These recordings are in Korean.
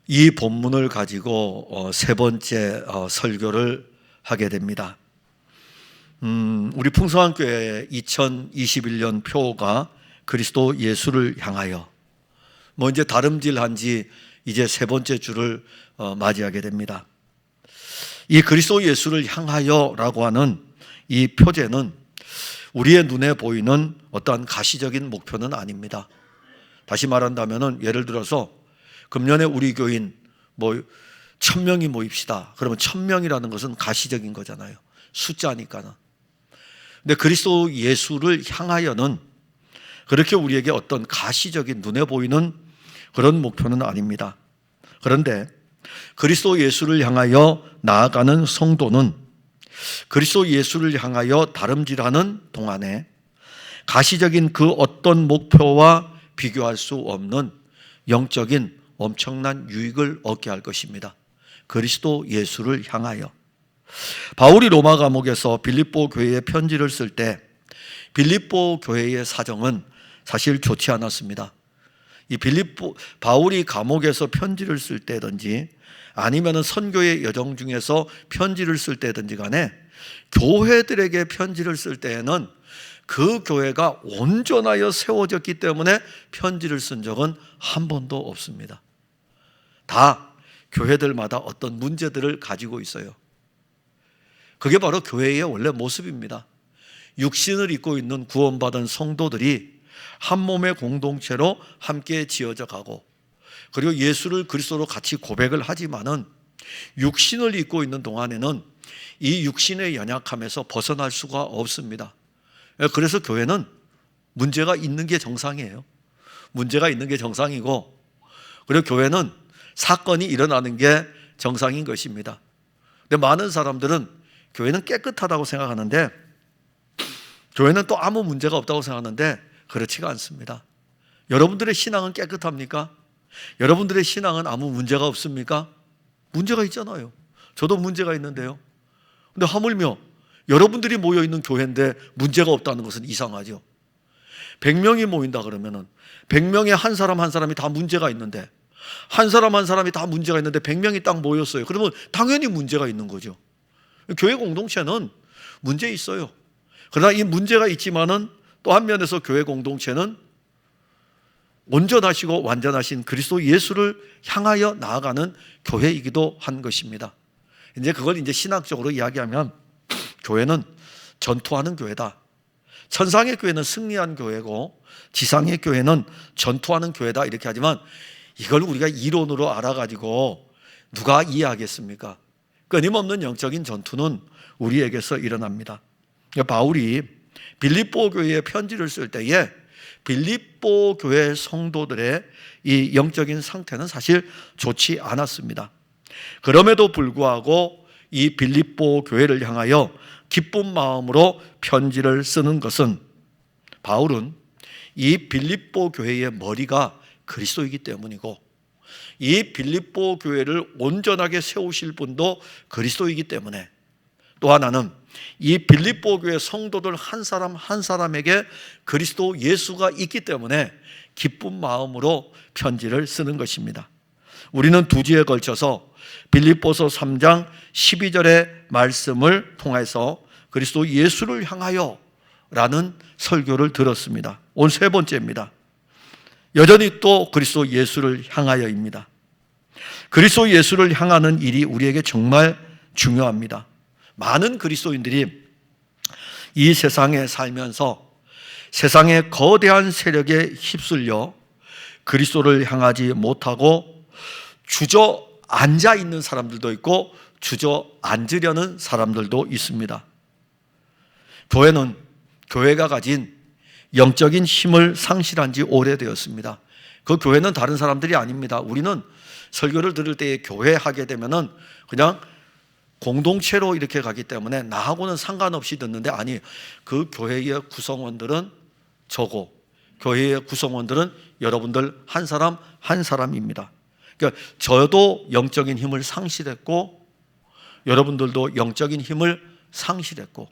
이 본문을 가지고 세 번째 설교를 하게 됩니다. 우리 풍성한 교회 2021년 표가 그리스도 예수를 향하여, 이제 다름질한 지 이제 세 번째 주를 맞이하게 됩니다. 이 그리스도 예수를 향하여라고 하는 이 표제는 우리의 눈에 보이는 어떠한 가시적인 목표는 아닙니다. 다시 말한다면은, 예를 들어서 금년에 우리 교인 1000명이 모입시다. 그러면 1000명이라는 것은 가시적인 거잖아요. 숫자니까는. 근데 그리스도 예수를 향하여는 그렇게 우리에게 어떤 가시적인 눈에 보이는 그런 목표는 아닙니다. 그런데 그리스도 예수를 향하여 나아가는 성도는 그리스도 예수를 향하여 다름질하는 동안에 가시적인 그 어떤 목표와 비교할 수 없는 영적인 엄청난 유익을 얻게 할 것입니다. 그리스도 예수를 향하여. 바울이 로마 감옥에서 빌립보 교회에 편지를 쓸 때 빌립보 교회의 사정은 사실 좋지 않았습니다. 이 바울이 감옥에서 편지를 쓸 때든지 아니면 선교의 여정 중에서 편지를 쓸 때든지 간에 교회들에게 편지를 쓸 때에는 그 교회가 온전하여 세워졌기 때문에 편지를 쓴 적은 한 번도 없습니다. 다 교회들마다 어떤 문제들을 가지고 있어요. 그게 바로 교회의 원래 모습입니다. 육신을 입고 있는 구원받은 성도들이 한 몸의 공동체로 함께 지어져 가고, 그리고 예수를 그리스도로 같이 고백을 하지만은 육신을 입고 있는 동안에는 이 육신의 연약함에서 벗어날 수가 없습니다. 그래서 교회는 문제가 있는 게 정상이에요. 문제가 있는 게 정상이고, 그리고 교회는 사건이 일어나는 게 정상인 것입니다. 근데 많은 사람들은 교회는 깨끗하다고 생각하는데, 교회는 또 아무 문제가 없다고 생각하는데 그렇지가 않습니다. 여러분들의 신앙은 깨끗합니까? 여러분들의 신앙은 아무 문제가 없습니까? 문제가 있잖아요. 저도 문제가 있는데요. 근데 하물며 여러분들이 모여있는 교회인데 문제가 없다는 것은 이상하죠. 100명이 모인다 그러면은 100명에 한 사람 한 사람이 다 문제가 있는데, 한 사람 한 사람이 다 문제가 있는데 100명이 딱 모였어요. 그러면 당연히 문제가 있는 거죠. 교회 공동체는 문제 있어요. 그러나 이 문제가 있지만은 또 한 면에서 교회 공동체는 온전하시고 완전하신 그리스도 예수를 향하여 나아가는 교회이기도 한 것입니다. 이제 그걸 신학적으로 이야기하면 교회는 전투하는 교회다. 천상의 교회는 승리한 교회고 지상의 교회는 전투하는 교회다, 이렇게 하지만 이걸 우리가 이론으로 알아가지고 누가 이해하겠습니까? 끊임없는 영적인 전투는 우리에게서 일어납니다. 바울이 빌립보 교회에 편지를 쓸 때에 빌립보 교회 성도들의 이 영적인 상태는 사실 좋지 않았습니다. 그럼에도 불구하고 이 빌립보 교회를 향하여 기쁜 마음으로 편지를 쓰는 것은, 바울은 이 빌립보 교회의 머리가 그리스도이기 때문이고, 이 빌립보 교회를 온전하게 세우실 분도 그리스도이기 때문에, 또 하나는 이 빌립보 교회 성도들 한 사람 한 사람에게 그리스도 예수가 있기 때문에 기쁜 마음으로 편지를 쓰는 것입니다. 우리는 두 주에 걸쳐서 빌립보서 3장 12절의 말씀을 통해서 그리스도 예수를 향하여 라는 설교를 들었습니다. 오늘 세 번째입니다. 여전히 또 그리스도 예수를 향하여입니다. 그리스도 예수를 향하는 일이 우리에게 정말 중요합니다. 많은 그리스도인들이 이 세상에 살면서 세상의 거대한 세력에 휩쓸려 그리스도를 향하지 못하고 주저앉아 있는 사람들도 있고 주저앉으려는 사람들도 있습니다. 교회는 교회가 가진 영적인 힘을 상실한 지 오래되었습니다. 그 교회는 다른 사람들이 아닙니다. 우리는 설교를 들을 때에 교회 하게 되면은 그냥 공동체로 이렇게 가기 때문에 나하고는 상관없이 듣는데, 아니, 그 교회의 구성원들은 저고 교회의 구성원들은 여러분들 한 사람 한 사람입니다. 그러니까 저도 영적인 힘을 상실했고 여러분들도 영적인 힘을 상실했고,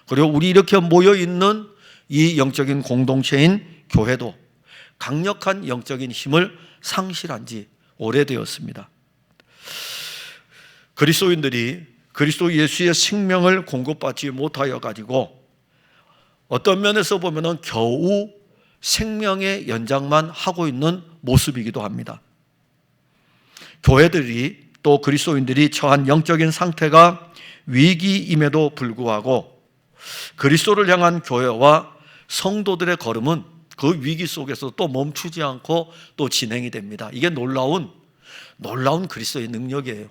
그리고 우리 이렇게 모여있는 이 영적인 공동체인 교회도 강력한 영적인 힘을 상실한 지 오래되었습니다. 그리스도인들이 그리스도 예수의 생명을 공급받지 못하여 가지고 어떤 면에서 보면은 겨우 생명의 연장만 하고 있는 모습이기도 합니다. 교회들이 또 그리스도인들이 처한 영적인 상태가 위기임에도 불구하고 그리스도를 향한 교회와 성도들의 걸음은 그 위기 속에서 또 멈추지 않고 또 진행이 됩니다. 이게 놀라운 그리스도의 능력이에요.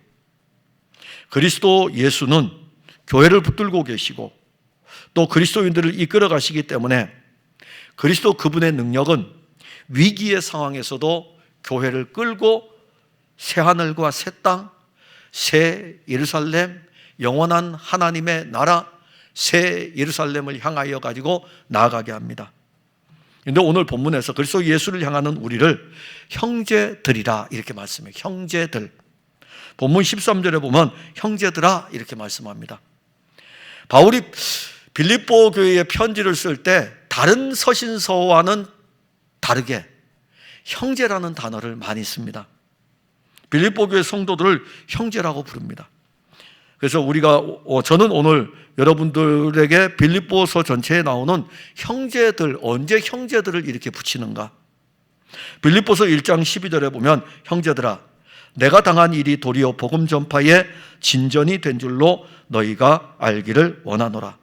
그리스도 예수는 교회를 붙들고 계시고 또 그리스도인들을 이끌어 가시기 때문에 그리스도 그분의 능력은 위기의 상황에서도 교회를 끌고 새하늘과 새 땅, 새 예루살렘, 영원한 하나님의 나라, 새 예루살렘을 향하여 가지고 나아가게 합니다. 그런데 오늘 본문에서 그리스도 예수를 향하는 우리를 형제들이라 이렇게 말씀해요. 형제들. 본문 13절에 보면 형제들아 이렇게 말씀합니다. 바울이 빌립보 교회에 편지를 쓸 때 다른 서신서와는 다르게 형제라는 단어를 많이 씁니다. 빌립보 교회 성도들을 형제라고 부릅니다. 그래서 저는 오늘 여러분들에게 빌립보서 전체에 나오는 형제들, 언제 형제들을 이렇게 붙이는가? 빌립보서 1장 12절에 보면 형제들아 내가 당한 일이 도리어 복음 전파의 진전이 된 줄로 너희가 알기를 원하노라.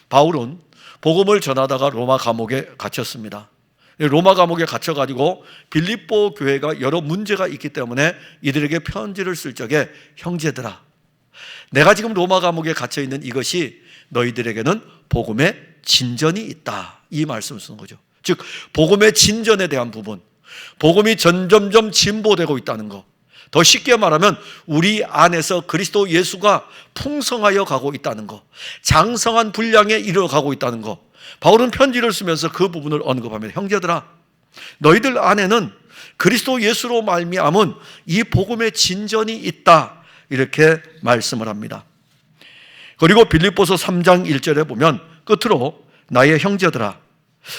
바울은 복음을 전하다가 로마 감옥에 갇혔습니다. 로마 감옥에 갇혀가지고 빌립보 교회가 여러 문제가 있기 때문에 이들에게 편지를 쓸 적에 형제들아 내가 지금 로마 감옥에 갇혀있는 이것이 너희들에게는 복음의 진전이 있다 이 말씀을 쓰는 거죠. 즉 복음의 진전에 대한 부분, 복음이 점점점 진보되고 있다는 것, 더 쉽게 말하면 우리 안에서 그리스도 예수가 풍성하여 가고 있다는 것, 장성한 분량에 이르러가고 있다는 것, 바울은 편지를 쓰면서 그 부분을 언급합니다. 형제들아 너희들 안에는 그리스도 예수로 말미암은 이 복음의 진전이 있다 이렇게 말씀을 합니다. 그리고 빌립보서 3장 1절에 보면 끝으로 나의 형제들아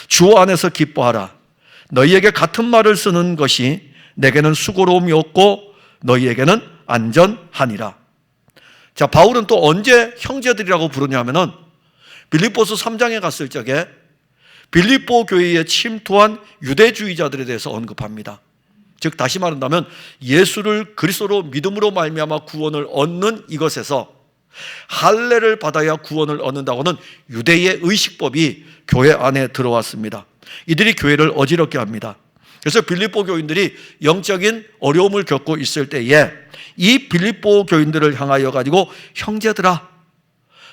주 안에서 기뻐하라. 너희에게 같은 말을 쓰는 것이 내게는 수고로움이 없고 너희에게는 안전하니라. 자, 바울은 또 언제 형제들이라고 부르냐 하면은 빌립보서 3장에 갔을 적에 빌립보 교회에 침투한 유대주의자들에 대해서 언급합니다. 즉 다시 말한다면 예수를 그리스도로 믿음으로 말미암아 구원을 얻는 이것에서 할례를 받아야 구원을 얻는다고는 유대의 의식법이 교회 안에 들어왔습니다. 이들이 교회를 어지럽게 합니다. 그래서 빌립보 교인들이 영적인 어려움을 겪고 있을 때에 이 빌립보 교인들을 향하여 가지고 형제들아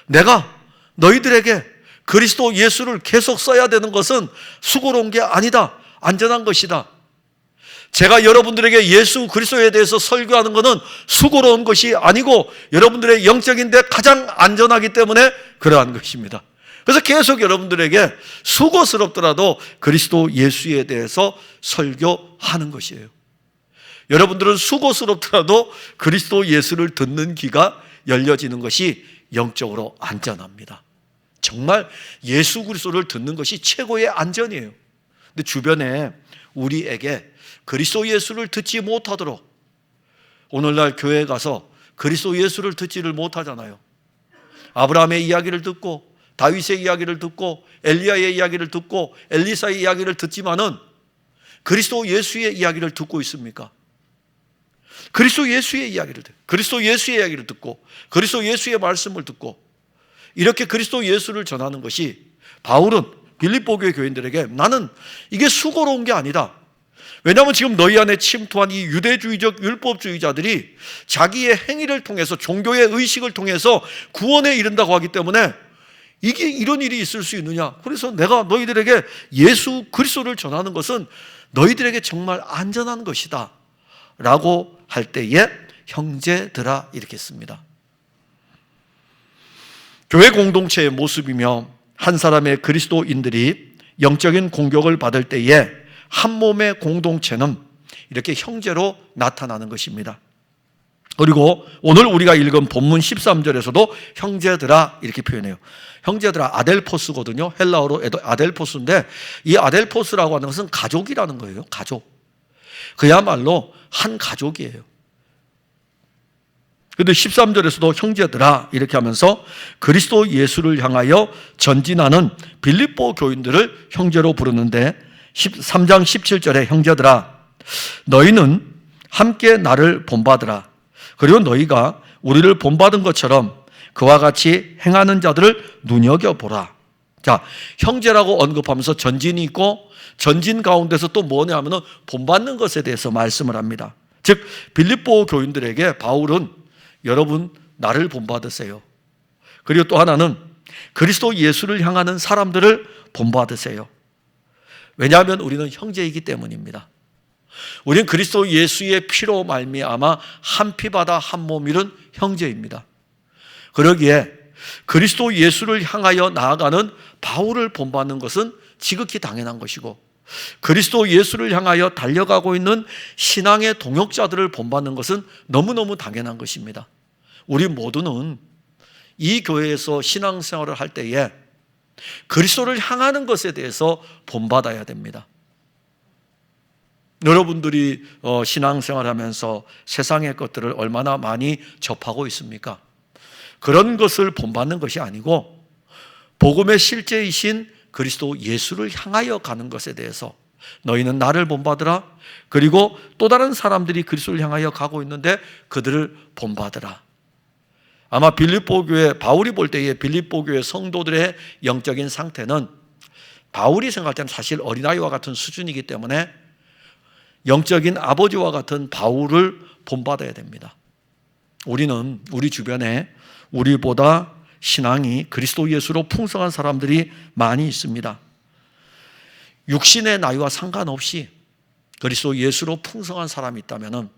내가 너희들에게 그리스도 예수를 계속 써야 되는 것은 수고로운 게 아니다. 안전한 것이다. 제가 여러분들에게 예수 그리스도에 대해서 설교하는 것은 수고로운 것이 아니고 여러분들의 영적인 데 가장 안전하기 때문에 그러한 것입니다. 그래서 계속 여러분들에게 수고스럽더라도 그리스도 예수에 대해서 설교하는 것이에요. 여러분들은 수고스럽더라도 그리스도 예수를 듣는 귀가 열려지는 것이 영적으로 안전합니다. 정말 예수 그리스도를 듣는 것이 최고의 안전이에요. 근데 주변에 우리에게 그리스도 예수를 듣지 못하도록 오늘날 교회에 가서 그리스도 예수를 듣지를 못하잖아요. 아브라함의 이야기를 듣고 다윗의 이야기를 듣고 엘리야의 이야기를 듣고 엘리사의 이야기를 듣지만은 그리스도 예수의 이야기를 듣고 있습니까? 그리스도 예수의 이야기를 듣고 그리스도 예수의 이야기를 듣고 그리스도 예수의 말씀을 듣고 이렇게 그리스도 예수를 전하는 것이 바울은 빌립보 교회 교인들에게 나는 이게 수고로운 게 아니다. 왜냐하면 지금 너희 안에 침투한 이 유대주의적 율법주의자들이 자기의 행위를 통해서 종교의 의식을 통해서 구원에 이른다고 하기 때문에 이게 이런 일이 있을 수 있느냐. 그래서 내가 너희들에게 예수 그리스도를 전하는 것은 너희들에게 정말 안전한 것이다 라고 할 때에 형제들아 이렇게 씁니다. 교회 공동체의 모습이며 한 사람의 그리스도인들이 영적인 공격을 받을 때에 한 몸의 공동체는 이렇게 형제로 나타나는 것입니다. 그리고 오늘 우리가 읽은 본문 13절에서도 형제들아 이렇게 표현해요. 형제들아 아델포스거든요. 헬라어로 아델포스인데 이 아델포스라고 하는 것은 가족이라는 거예요. 가족. 그야말로 한 가족이에요. 그런데 13절에서도 형제들아 이렇게 하면서 그리스도 예수를 향하여 전진하는 빌립보 교인들을 형제로 부르는데 13장 17절에 형제들아 너희는 함께 나를 본받으라. 그리고 너희가 우리를 본받은 것처럼 그와 같이 행하는 자들을 눈여겨보라. 자, 형제라고 언급하면서 전진이 있고 전진 가운데서 또 뭐냐면은 본받는 것에 대해서 말씀을 합니다. 즉 빌립보 교인들에게 바울은 여러분 나를 본받으세요. 그리고 또 하나는 그리스도 예수를 향하는 사람들을 본받으세요. 왜냐하면 우리는 형제이기 때문입니다. 우리는 그리스도 예수의 피로 말미암아 한 피바다 한 몸 이룬 형제입니다. 그러기에 그리스도 예수를 향하여 나아가는 바울을 본받는 것은 지극히 당연한 것이고 그리스도 예수를 향하여 달려가고 있는 신앙의 동역자들을 본받는 것은 너무너무 당연한 것입니다. 우리 모두는 이 교회에서 신앙생활을 할 때에 그리스도를 향하는 것에 대해서 본받아야 됩니다. 여러분들이 신앙생활하면서 세상의 것들을 얼마나 많이 접하고 있습니까? 그런 것을 본받는 것이 아니고 복음의 실제이신 그리스도 예수를 향하여 가는 것에 대해서 너희는 나를 본받으라. 그리고 또 다른 사람들이 그리스도를 향하여 가고 있는데 그들을 본받으라. 아마 빌립보 교회, 바울이 볼 때의 빌립보 교회 성도들의 영적인 상태는 바울이 생각할 때는 사실 어린아이와 같은 수준이기 때문에 영적인 아버지와 같은 바울을 본받아야 됩니다. 우리는 우리 주변에 우리보다 신앙이 그리스도 예수로 풍성한 사람들이 많이 있습니다. 육신의 나이와 상관없이 그리스도 예수로 풍성한 사람이 있다면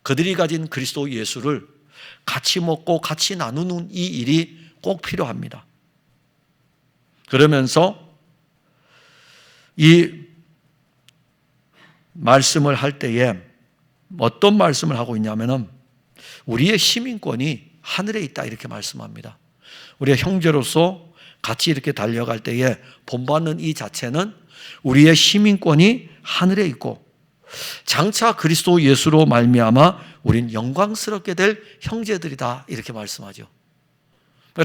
그들이 가진 그리스도 예수를 같이 먹고 같이 나누는 이 일이 꼭 필요합니다. 그러면서 이 말씀을 할 때에 어떤 말씀을 하고 있냐면은 우리의 시민권이 하늘에 있다 이렇게 말씀합니다. 우리의 형제로서 같이 이렇게 달려갈 때에 본받는 이 자체는 우리의 시민권이 하늘에 있고 장차 그리스도 예수로 말미암아 우린 영광스럽게 될 형제들이다 이렇게 말씀하죠.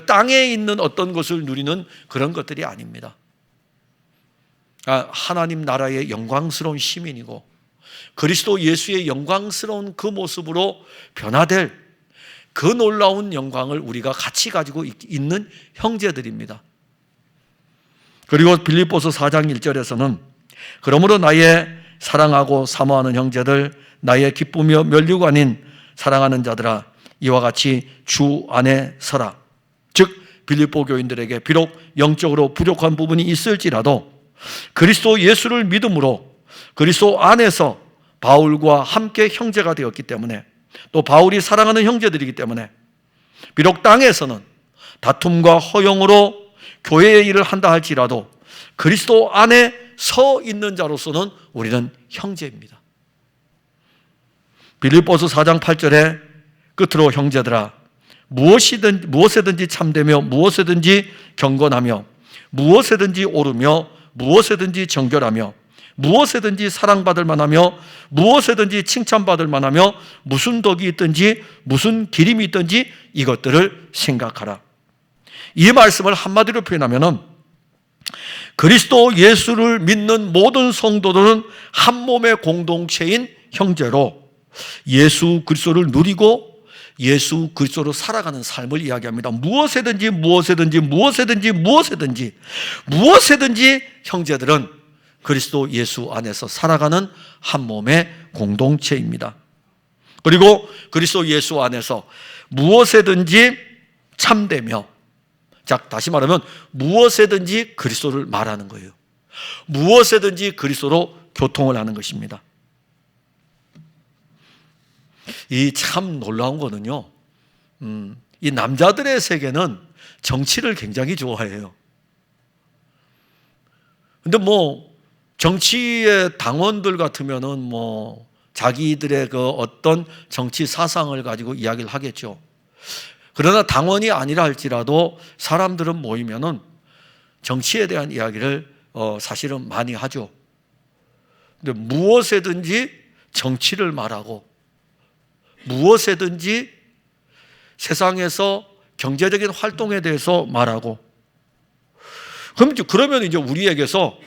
땅에 있는 어떤 것을 누리는 그런 것들이 아닙니다. 하나님 나라의 영광스러운 시민이고 그리스도 예수의 영광스러운 그 모습으로 변화될 그 놀라운 영광을 우리가 같이 가지고 있는 형제들입니다. 그리고 빌립보서 4장 1절에서는 그러므로 나의 사랑하고 사모하는 형제들 나의 기쁘며 면류가 아닌 사랑하는 자들아 이와 같이 주 안에 서라. 즉 빌립보 교인들에게 비록 영적으로 부족한 부분이 있을지라도 그리스도 예수를 믿음으로 그리스도 안에서 바울과 함께 형제가 되었기 때문에 또 바울이 사랑하는 형제들이기 때문에 비록 땅에서는 다툼과 허용으로 교회의 일을 한다 할지라도 그리스도 안에 서 있는 자로서는 우리는 형제입니다. 빌립보서 4장 8절에 끝으로 형제들아 무엇에든지 참되며 무엇에든지 경건하며 무엇에든지 오르며 무엇에든지 정결하며 무엇에든지 사랑받을 만하며 무엇에든지 칭찬받을 만하며 무슨 덕이 있든지 무슨 기림이 있든지 이것들을 생각하라. 이 말씀을 한마디로 표현하면 그리스도 예수를 믿는 모든 성도들은 한 몸의 공동체인 형제로 예수 그리스도를 누리고 예수 그리스도로 살아가는 삶을 이야기합니다. 무엇에든지 무엇에든지 무엇에든지 무엇에든지 무엇에든지 형제들은 그리스도 예수 안에서 살아가는 한 몸의 공동체입니다. 그리고 그리스도 예수 안에서 무엇에든지 참되며, 자, 다시 말하면 무엇에든지 그리스도를 말하는 거예요. 무엇에든지 그리스도로 교통을 하는 것입니다. 이 참 놀라운 거는요, 이 남자들의 세계는 정치를 굉장히 좋아해요. 근데 정치의 당원들 같으면은 자기들의 그 어떤 정치 사상을 가지고 이야기를 하겠죠. 그러나 당원이 아니라 할지라도 사람들은 모이면은 정치에 대한 이야기를 사실은 많이 하죠. 근데 무엇에든지 정치를 말하고 무엇에든지 세상에서 경제적인 활동에 대해서 말하고, 그러면 이제 우리에게서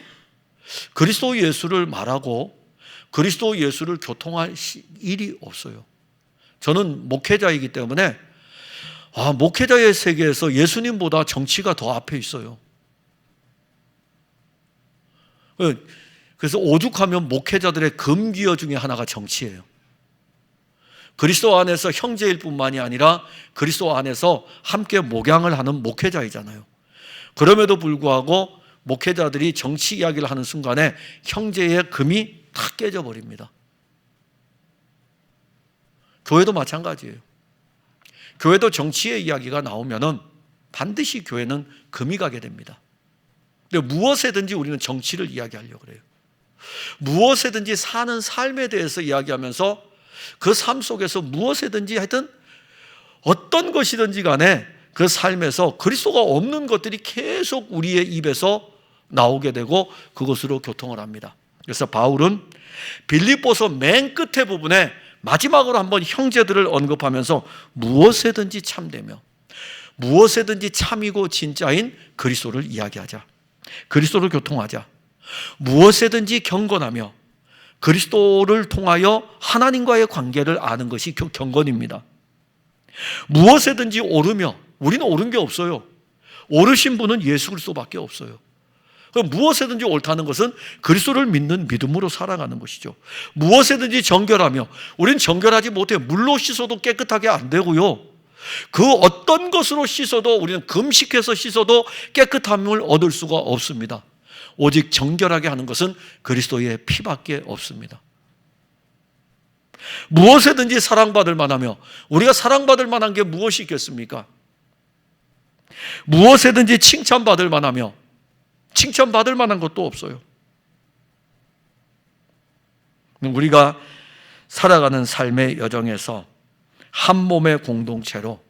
그리스도 예수를 말하고 그리스도 예수를 교통할 일이 없어요. 저는 목회자이기 때문에 목회자의 세계에서 예수님보다 정치가 더 앞에 있어요. 그래서 오죽하면 목회자들의 금기어 중에 하나가 정치예요. 그리스도 안에서 형제일 뿐만이 아니라 그리스도 안에서 함께 목양을 하는 목회자이잖아요. 그럼에도 불구하고 목회자들이 정치 이야기를 하는 순간에 형제의 금이 다 깨져버립니다. 교회도 마찬가지예요. 교회도 정치의 이야기가 나오면은 반드시 교회는 금이 가게 됩니다. 근데 무엇에든지 우리는 정치를 이야기하려고 그래요. 무엇에든지 사는 삶에 대해서 이야기하면서 그 삶 속에서 무엇에든지 하여튼 어떤 것이든지 간에 그 삶에서 그리스도가 없는 것들이 계속 우리의 입에서 나오게 되고 그것으로 교통을 합니다. 그래서 바울은 빌립보서 맨 끝에 부분에 마지막으로 한번 형제들을 언급하면서 무엇에든지 참되며 무엇에든지 참이고 진짜인 그리스도를 이야기하자. 그리스도를 교통하자. 무엇에든지 경건하며 그리스도를 통하여 하나님과의 관계를 아는 것이 경건입니다. 무엇에든지 오르며, 우리는 옳은 게 없어요. 오르신 분은 예수 그리스도밖에 없어요. 그럼 무엇에든지 옳다는 것은 그리스도를 믿는 믿음으로 살아가는 것이죠. 무엇에든지 정결하며, 우리는 정결하지 못해요. 물로 씻어도 깨끗하게 안 되고요. 그 어떤 것으로 씻어도, 우리는 금식해서 씻어도 깨끗함을 얻을 수가 없습니다. 오직 정결하게 하는 것은 그리스도의 피밖에 없습니다. 무엇에든지 사랑받을 만하며, 우리가 사랑받을 만한 게 무엇이 있겠습니까? 무엇에든지 칭찬받을 만하며 칭찬받을 만한 것도 없어요. 우리가 살아가는 삶의 여정에서 한 몸의 공동체로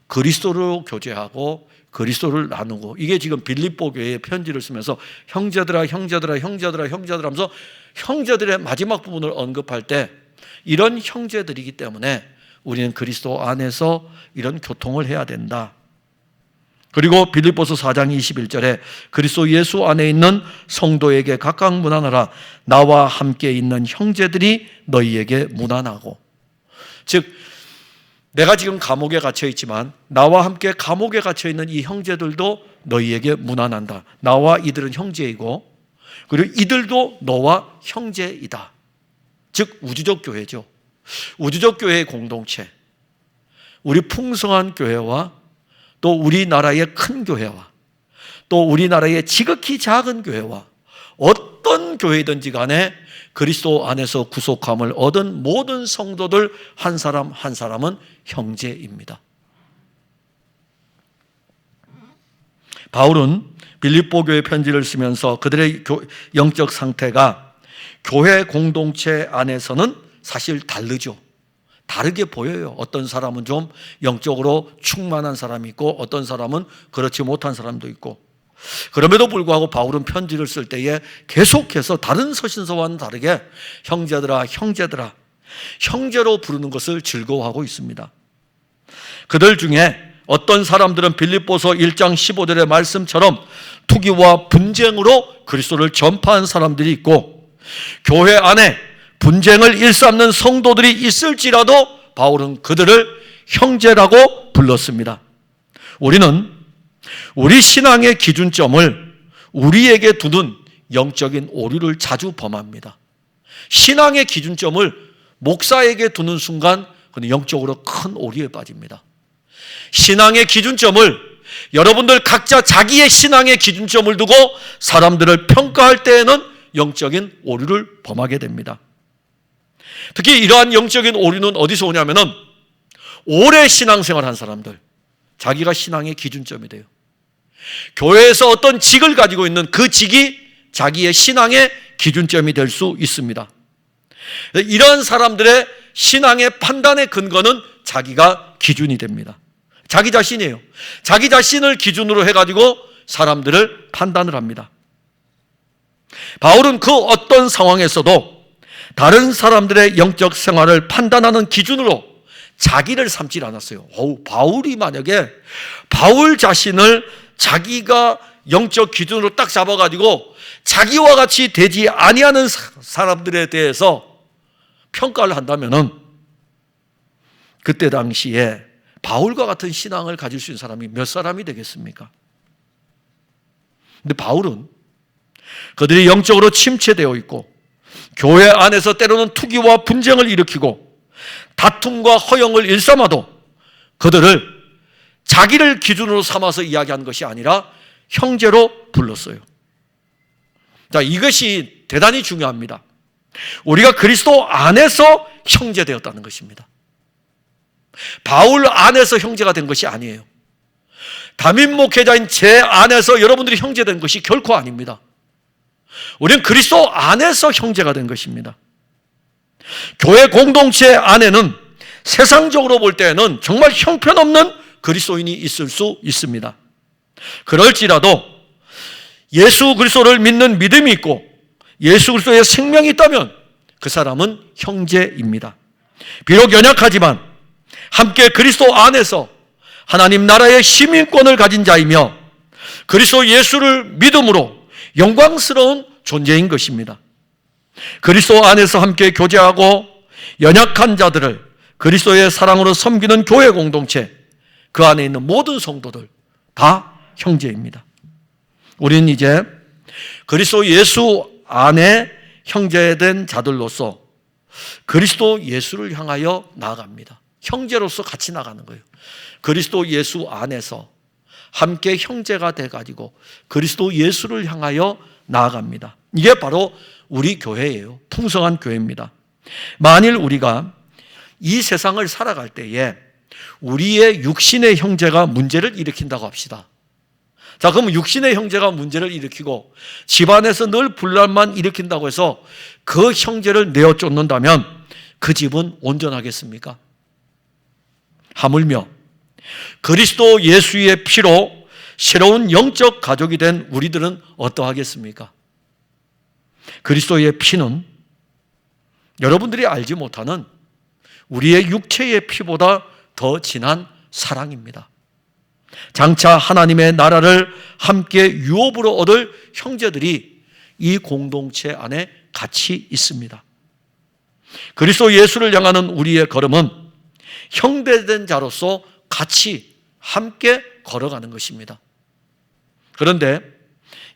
그리스도로 교제하고 그리스도를 나누고, 이게 지금 빌립보 교회에 편지를 쓰면서 형제들아 형제들아 형제들아 형제들아 하면서 형제들의 마지막 부분을 언급할 때 이런 형제들이기 때문에 우리는 그리스도 안에서 이런 교통을 해야 된다. 그리고 빌립보서 4장 21절에 그리스도 예수 안에 있는 성도에게 각각 문안하라. 나와 함께 있는 형제들이 너희에게 문안하고. 즉 내가 지금 감옥에 갇혀 있지만 나와 함께 감옥에 갇혀 있는 이 형제들도 너희에게 문안한다. 나와 이들은 형제이고 그리고 이들도 너와 형제이다. 즉 우주적 교회죠. 우주적 교회의 공동체, 우리 풍성한 교회와 또 우리나라의 큰 교회와 또 우리나라의 지극히 작은 교회와 어떤 교회든지 간에 그리스도 안에서 구속함을 얻은 모든 성도들 한 사람 한 사람은 형제입니다. 바울은 빌립보 교회 편지를 쓰면서 그들의 영적 상태가 교회 공동체 안에서는 사실 다르죠. 다르게 보여요. 어떤 사람은 좀 영적으로 충만한 사람이 있고 어떤 사람은 그렇지 못한 사람도 있고, 그럼에도 불구하고 바울은 편지를 쓸 때에 계속해서 다른 서신서와는 다르게 형제들아 형제들아 형제로 부르는 것을 즐거워하고 있습니다. 그들 중에 어떤 사람들은 빌립보서 1장 15절의 말씀처럼 투기와 분쟁으로 그리스도를 전파한 사람들이 있고, 교회 안에 분쟁을 일삼는 성도들이 있을지라도 바울은 그들을 형제라고 불렀습니다. 우리는 우리 신앙의 기준점을 우리에게 두는 영적인 오류를 자주 범합니다. 신앙의 기준점을 목사에게 두는 순간 그는 영적으로 큰 오류에 빠집니다. 신앙의 기준점을 여러분들 각자 자기의 신앙의 기준점을 두고 사람들을 평가할 때에는 영적인 오류를 범하게 됩니다. 특히 이러한 영적인 오류는 어디서 오냐면은 오래 신앙생활 한 사람들, 자기가 신앙의 기준점이 돼요. 교회에서 어떤 직을 가지고 있는 그 직이 자기의 신앙의 기준점이 될 수 있습니다. 이런 사람들의 신앙의 판단의 근거는 자기가 기준이 됩니다. 자기 자신이에요. 자기 자신을 기준으로 해가지고 사람들을 판단을 합니다. 바울은 그 어떤 상황에서도 다른 사람들의 영적 생활을 판단하는 기준으로 자기를 삼지 않았어요. 바울이 만약에 바울 자신을 자기가 영적 기준으로 딱 잡아가지고 자기와 같이 되지 아니하는 사람들에 대해서 평가를 한다면은 그때 당시에 바울과 같은 신앙을 가질 수 있는 사람이 몇 사람이 되겠습니까? 근데 바울은 그들이 영적으로 침체되어 있고 교회 안에서 때로는 투기와 분쟁을 일으키고 다툼과 허영을 일삼아도 그들을 자기를 기준으로 삼아서 이야기한 것이 아니라 형제로 불렀어요. 자, 이것이 대단히 중요합니다. 우리가 그리스도 안에서 형제되었다는 것입니다. 바울 안에서 형제가 된 것이 아니에요. 담임 목회자인 제 안에서 여러분들이 형제된 것이 결코 아닙니다. 우리는 그리스도 안에서 형제가 된 것입니다. 교회 공동체 안에는 세상적으로 볼 때는 정말 형편없는 그리스도인이 있을 수 있습니다. 그럴지라도 예수 그리스도를 믿는 믿음이 있고 예수 그리스도의 생명이 있다면 그 사람은 형제입니다. 비록 연약하지만 함께 그리스도 안에서 하나님 나라의 시민권을 가진 자이며 그리스도 예수를 믿음으로 영광스러운 존재인 것입니다. 그리스도 안에서 함께 교제하고 연약한 자들을 그리스도의 사랑으로 섬기는 교회 공동체, 그 안에 있는 모든 성도들 다 형제입니다. 우리는 이제 그리스도 예수 안에 형제된 자들로서 그리스도 예수를 향하여 나아갑니다. 형제로서 같이 나가는 거예요. 그리스도 예수 안에서 함께 형제가 돼가지고 그리스도 예수를 향하여 나아갑니다. 이게 바로 우리 교회예요. 풍성한 교회입니다. 만일 우리가 이 세상을 살아갈 때에 우리의 육신의 형제가 문제를 일으킨다고 합시다. 자, 그러면 육신의 형제가 문제를 일으키고 집안에서 늘 분란만 일으킨다고 해서 그 형제를 내어 쫓는다면 그 집은 온전하겠습니까? 하물며 그리스도 예수의 피로 새로운 영적 가족이 된 우리들은 어떠하겠습니까? 그리스도의 피는 여러분들이 알지 못하는 우리의 육체의 피보다 더 진한 사랑입니다. 장차 하나님의 나라를 함께 유업으로 얻을 형제들이 이 공동체 안에 같이 있습니다. 그리스도 예수를 향하는 우리의 걸음은 형제된 자로서 같이 함께 걸어가는 것입니다. 그런데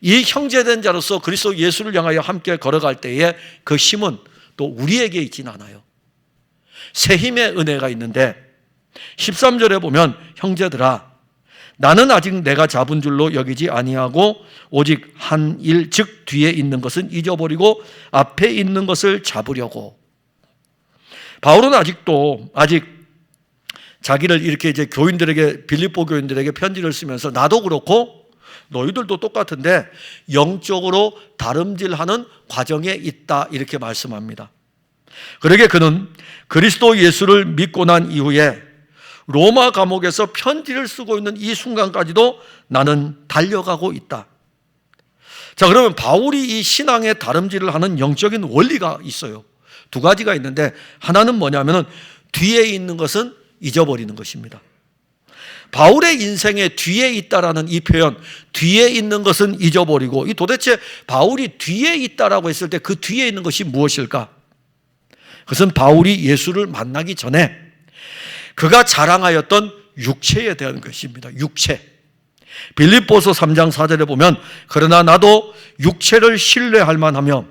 이 형제된 자로서 그리스도 예수를 향하여 함께 걸어갈 때에 그 힘은 또 우리에게 있진 않아요. 새 힘의 은혜가 있는데 13절에 보면 형제들아 나는 아직 내가 잡은 줄로 여기지 아니하고 오직 한 일 즉 뒤에 있는 것은 잊어버리고 앞에 있는 것을 잡으려고. 바울은 아직 자기를 이렇게 이제 교인들에게 빌립보 교인들에게 편지를 쓰면서 나도 그렇고 너희들도 똑같은데 영적으로 다름질하는 과정에 있다 이렇게 말씀합니다. 그러게 그는 그리스도 예수를 믿고 난 이후에 로마 감옥에서 편지를 쓰고 있는 이 순간까지도 나는 달려가고 있다. 자, 그러면 바울이 이 신앙의 다름질을 하는 영적인 원리가 있어요. 두 가지가 있는데 하나는 뭐냐면은 뒤에 있는 것은 잊어버리는 것입니다. 바울의 인생에 뒤에 있다라는 이 표현, 뒤에 있는 것은 잊어버리고, 이 도대체 바울이 뒤에 있다라고 했을 때 그 뒤에 있는 것이 무엇일까? 그것은 바울이 예수를 만나기 전에 그가 자랑하였던 육체에 대한 것입니다. 육체. 빌립보서 3장 4절에 보면 그러나 나도 육체를 신뢰할 만하며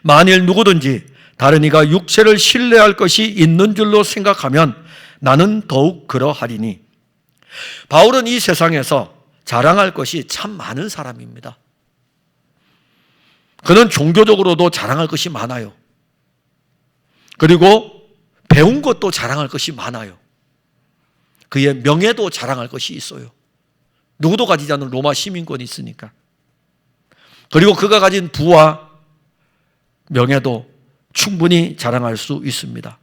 만일 누구든지 다른 이가 육체를 신뢰할 것이 있는 줄로 생각하면 나는 더욱 그러하리니. 바울은 이 세상에서 자랑할 것이 참 많은 사람입니다. 그는 종교적으로도 자랑할 것이 많아요. 그리고 배운 것도 자랑할 것이 많아요. 그의 명예도 자랑할 것이 있어요. 누구도 가지지 않는 로마 시민권이 있으니까. 그리고 그가 가진 부와 명예도 충분히 자랑할 수 있습니다.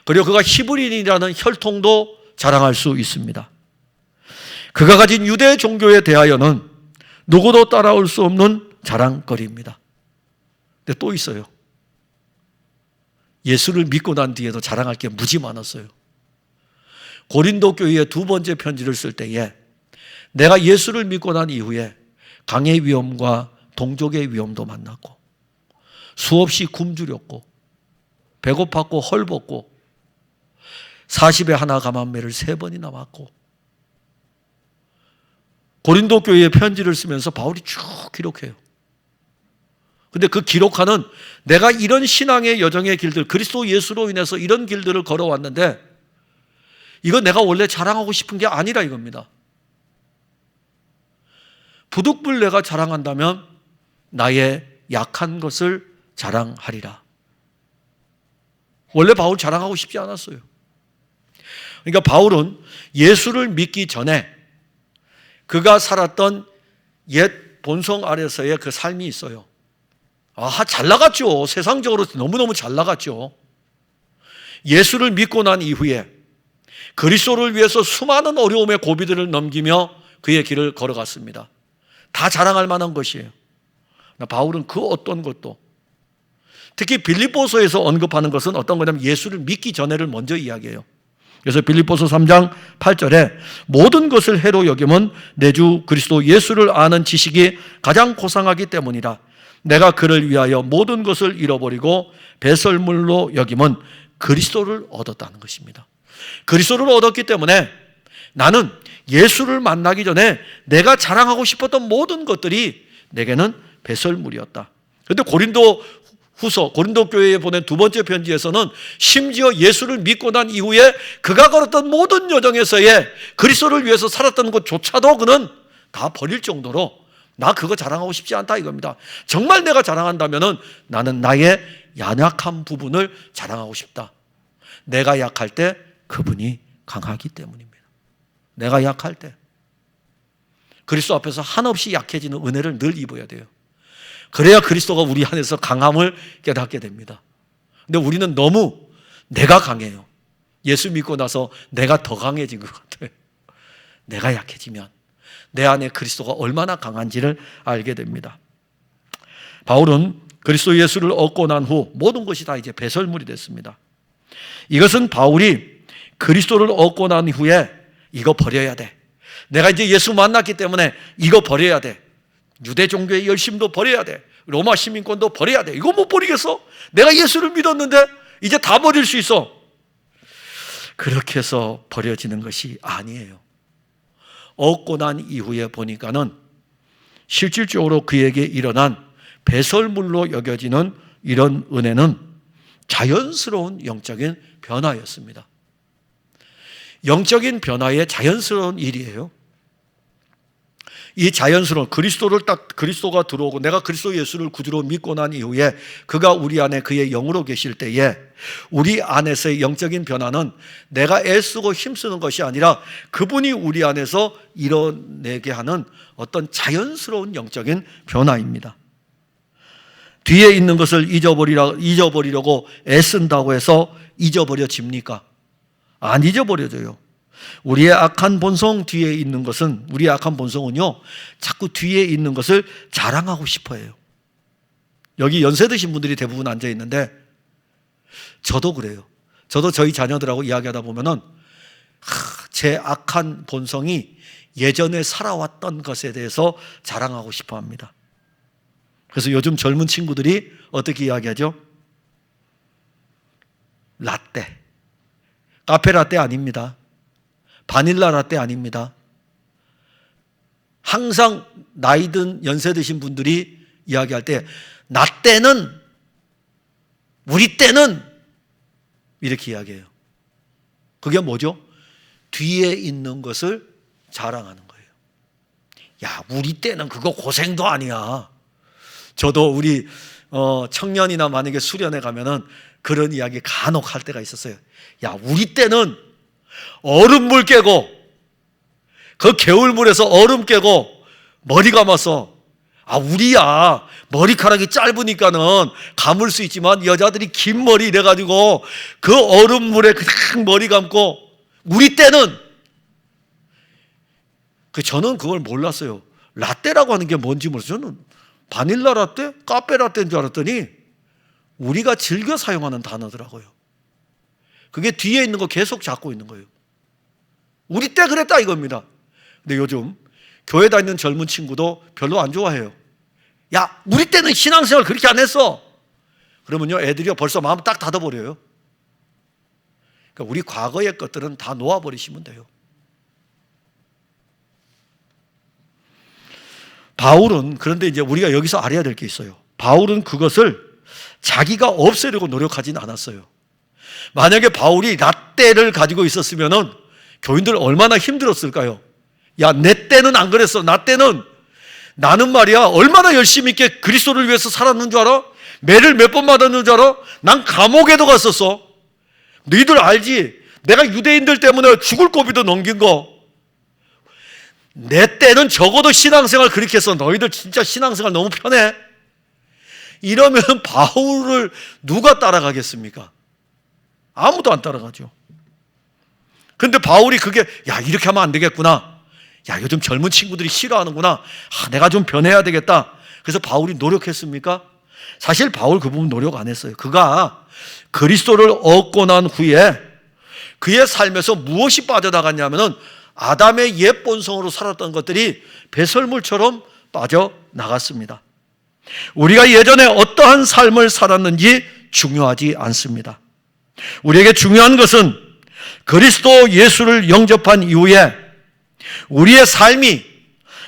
그리고 그가 히브리인이라는 혈통도 자랑할 수 있습니다. 그가 가진 유대 종교에 대하여는 누구도 따라올 수 없는 자랑거리입니다. 근데 또 있어요. 예수를 믿고 난 뒤에도 자랑할 게 무지 많았어요. 고린도 교회에 두 번째 편지를 쓸 때에 내가 예수를 믿고 난 이후에 강의 위험과 동족의 위험도 만났고 수없이 굶주렸고 배고팠고 헐벗고 40에 하나 감한매를 3번이나 맞고, 고린도 교회에 편지를 쓰면서 바울이 쭉 기록해요. 근데 그 기록하는 내가 이런 신앙의 여정의 길들, 그리스도 예수로 인해서 이런 길들을 걸어왔는데 이건 내가 원래 자랑하고 싶은 게 아니라 이겁니다. 부득불 내가 자랑한다면 나의 약한 것을 자랑하리라. 원래 바울 자랑하고 싶지 않았어요. 그러니까 바울은 예수를 믿기 전에 그가 살았던 옛 본성 아래서의 그 삶이 있어요. 잘 나갔죠. 세상적으로 너무너무 잘 나갔죠. 예수를 믿고 난 이후에 그리스도를 위해서 수많은 어려움의 고비들을 넘기며 그의 길을 걸어갔습니다. 다 자랑할 만한 것이에요. 바울은 그 어떤 것도, 특히 빌립보서에서 언급하는 것은 어떤 거냐면 예수를 믿기 전에를 먼저 이야기해요. 그래서 빌립보서 3장 8절에 모든 것을 해로 여김은 내 주 그리스도 예수를 아는 지식이 가장 고상하기 때문이라. 내가 그를 위하여 모든 것을 잃어버리고 배설물로 여김은 그리스도를 얻었다는 것입니다. 그리스도를 얻었기 때문에 나는 예수를 만나기 전에 내가 자랑하고 싶었던 모든 것들이 내게는 배설물이었다. 그런데 고린도 교회에 보낸 두 번째 편지에서는 심지어 예수를 믿고 난 이후에 그가 걸었던 모든 여정에서의 그리스도를 위해서 살았던 것조차도 그는 다 버릴 정도로 나 그거 자랑하고 싶지 않다 이겁니다. 정말 내가 자랑한다면 나는 나의 연약한 부분을 자랑하고 싶다. 내가 약할 때 그분이 강하기 때문입니다. 내가 약할 때 그리스도 앞에서 한없이 약해지는 은혜를 늘 입어야 돼요. 그래야 그리스도가 우리 안에서 강함을 깨닫게 됩니다. 근데 우리는 너무 내가 강해요. 예수 믿고 나서 내가 더 강해진 것 같아요. 내가 약해지면 내 안에 그리스도가 얼마나 강한지를 알게 됩니다. 바울은 그리스도 예수를 얻고 난 후 모든 것이 다 이제 배설물이 됐습니다. 이것은 바울이 그리스도를 얻고 난 후에 이거 버려야 돼. 내가 이제 예수 만났기 때문에 이거 버려야 돼. 유대 종교의 열심도 버려야 돼. 로마 시민권도 버려야 돼. 이거 못 버리겠어? 내가 예수를 믿었는데 이제 다 버릴 수 있어. 그렇게 해서 버려지는 것이 아니에요. 얻고 난 이후에 보니까는 실질적으로 그에게 일어난 배설물로 여겨지는 이런 은혜는 자연스러운 영적인 변화였습니다. 영적인 변화의 자연스러운 일이에요. 이 자연스러운 그리스도가 들어오고 내가 그리스도 예수를 구주로 믿고 난 이후에 그가 우리 안에 그의 영으로 계실 때에 우리 안에서의 영적인 변화는 내가 애쓰고 힘쓰는 것이 아니라 그분이 우리 안에서 이뤄내게 하는 어떤 자연스러운 영적인 변화입니다. 뒤에 있는 것을 잊어버리려고 애쓴다고 해서 잊어버려집니까? 안 잊어버려져요. 우리의 악한 본성 뒤에 있는 것은, 우리의 악한 본성은요, 자꾸 뒤에 있는 것을 자랑하고 싶어 해요. 여기 연세 드신 분들이 대부분 앉아 있는데, 저도 그래요. 저도 저희 자녀들하고 이야기하다 보면은, 제 악한 본성이 예전에 살아왔던 것에 대해서 자랑하고 싶어 합니다. 그래서 요즘 젊은 친구들이 어떻게 이야기하죠? 라떼. 카페 라떼 아닙니다. 바닐라 라떼 아닙니다. 항상 나이 든 연세 드신 분들이 이야기할 때 나 때는, 우리 때는 이렇게 이야기해요. 그게 뭐죠? 뒤에 있는 것을 자랑하는 거예요. 야, 우리 때는 그거 고생도 아니야. 저도 우리 청년이나 만약에 수련회 가면은 그런 이야기 간혹 할 때가 있었어요. 야, 우리 때는 얼음물 깨고 그 개울물에서 얼음 깨고 머리 감아서, 우리야 머리카락이 짧으니까는 감을 수 있지만 여자들이 긴 머리 이래가지고 그 얼음물에 그냥 머리 감고, 우리 때는 저는 그걸 몰랐어요. 라떼라고 하는 게 뭔지 몰랐어요. 저는 바닐라 라떼? 카페 라떼인 줄 알았더니 우리가 즐겨 사용하는 단어더라고요. 그게 뒤에 있는 거 계속 잡고 있는 거예요. 우리 때 그랬다 이겁니다. 근데 요즘 교회 다니는 젊은 친구도 별로 안 좋아해요. 야, 우리 때는 신앙생활 그렇게 안 했어. 그러면요, 애들이 벌써 마음 딱 닫아버려요. 그러니까 우리 과거의 것들은 다 놓아버리시면 돼요. 바울은, 그런데 이제 우리가 여기서 알아야 될 게 있어요. 바울은 그것을 자기가 없애려고 노력하진 않았어요. 만약에 바울이 라떼를 가지고 있었으면은 교인들 얼마나 힘들었을까요? 야, 내 때는 안 그랬어. 나 때는 나는 말이야 얼마나 열심히 있게 그리스도를 위해서 살았는 줄 알아? 매를 몇 번 맞았는 줄 알아? 난 감옥에도 갔었어. 너희들 알지? 내가 유대인들 때문에 죽을 고비도 넘긴 거. 내 때는 적어도 신앙생활 그렇게 했어. 너희들 진짜 신앙생활 너무 편해. 이러면 바울을 누가 따라가겠습니까? 아무도 안 따라가죠. 근데 바울이 그게 야, 이렇게 하면 안 되겠구나. 야, 요즘 젊은 친구들이 싫어하는구나. 내가 좀 변해야 되겠다. 그래서 바울이 노력했습니까? 사실 바울 그 부분 노력 안 했어요. 그가 그리스도를 얻고 난 후에 그의 삶에서 무엇이 빠져나갔냐면은 아담의 옛 본성으로 살았던 것들이 배설물처럼 빠져나갔습니다. 우리가 예전에 어떠한 삶을 살았는지 중요하지 않습니다. 우리에게 중요한 것은 그리스도 예수를 영접한 이후에 우리의 삶이